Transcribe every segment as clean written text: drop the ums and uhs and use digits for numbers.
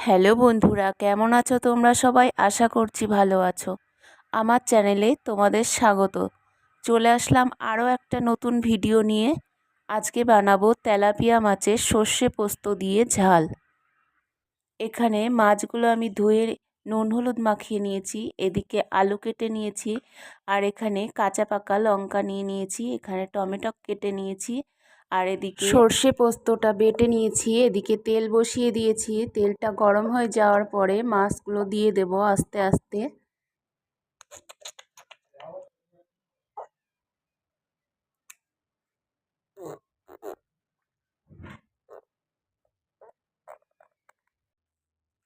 Hello বন্ধুরা, কেমন আছো তোমরা সবাই? আশা করছি ভালো আছো। আমার চ্যানেলে তোমাদের স্বাগত। চলে আসলাম আরও একটা নতুন ভিডিও নিয়ে। আজকে বানাবো তেলাপিয়া মাছের সর্ষে পোস্ত দিয়ে ঝাল। এখানে মাছগুলো আমি ধুয়ে নুন হলুদ মাখিয়ে নিয়েছি। এদিকে আলু কেটে নিয়েছি, আর এখানে কাঁচা পাকা লঙ্কা নিয়ে নিয়েছি। এখানে টমেটো কেটে নিয়েছি, আর এদিকে সর্ষে পোস্তটা বেটে নিয়েছি। এদিকে তেল বসিয়ে দিয়েছি। তেলটা গরম হয়ে যাওয়ার পরে মাছগুলো দিয়ে দেব আস্তে আস্তে।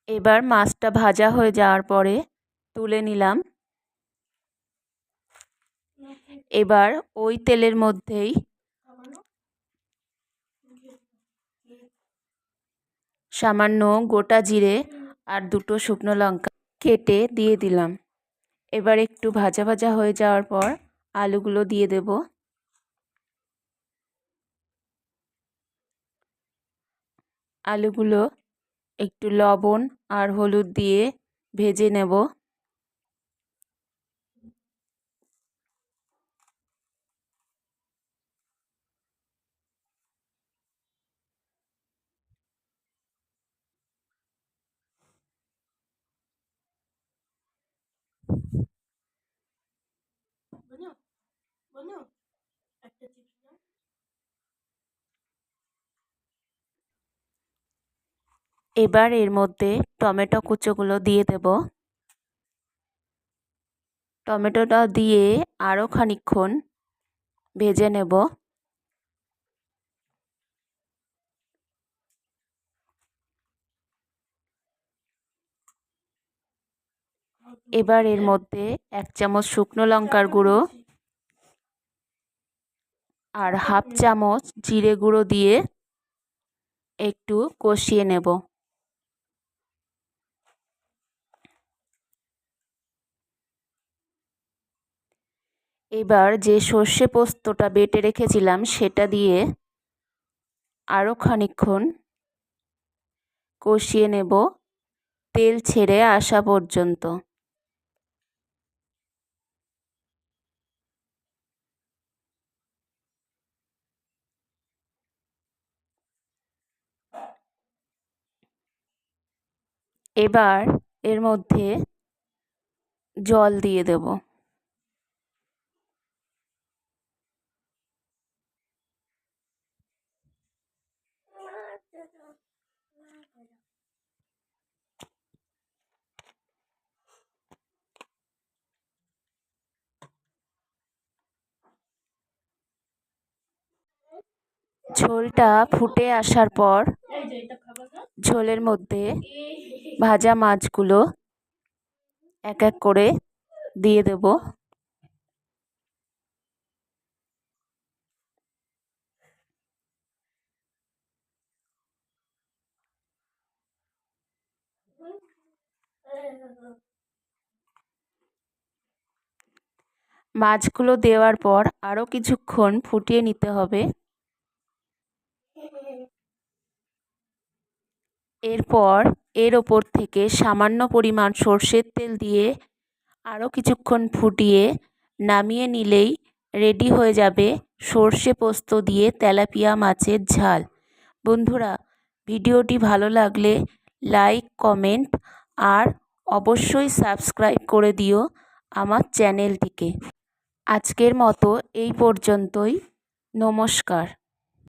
এবার মাছটা ভাজা হয়ে যাওয়ার পরে তুলে নিলাম। এবার ওই তেলের মধ্যেই সামান্য গোটা জিরে আর দুটো শুকনো লঙ্কা কেটে দিয়ে দিলাম। এবার একটু ভাজা ভাজা হয়ে যাওয়ার পর আলুগুলো দিয়ে দেব। আলুগুলো একটু লবণ আর হলুদ দিয়ে ভেজে নেব। এবার এর মধ্যে টমেটো কুচোগুলো দিয়ে দেব। টমেটোটা দিয়ে আরও খানিকক্ষণ ভেজে নেব। এবার এর মধ্যে 1 চামচ শুকনো লঙ্কার গুঁড়ো আর হাফ চামচ জিরে গুঁড়ো দিয়ে একটু কষিয়ে নেব। এবার যে সর্ষে পোস্তটা বেটে রেখেছিলাম সেটা দিয়ে আরও খানিকক্ষণ কষিয়ে নেব, তেল ছেড়ে আসা পর্যন্ত। এবার এর মধ্যে জল দিয়ে দেব। ঝোলটা ফুটে আসার পর ঝোলের মধ্যে ভাজা মাছগুলো এক এক করে দিয়ে দেব। মাছগুলো দেওয়ার পর আরও কিছুক্ষণ ফুটিয়ে নিতে হবে। এরপর এর ওপর থেকে সামান্য পরিমাণ সর্ষের তেল দিয়ে আরও কিছুক্ষণ ফুটিয়ে নামিয়ে নিলেই রেডি হয়ে যাবে সর্ষে পোস্ত দিয়ে তেলাপিয়া মাছের ঝাল। বন্ধুরা, ভিডিওটি ভালো লাগলে লাইক, কমেন্ট আর অবশ্যই সাবস্ক্রাইব করে দিও আমার চ্যানেলটিকে। আজকের মতো এই পর্যন্তই। নমস্কার।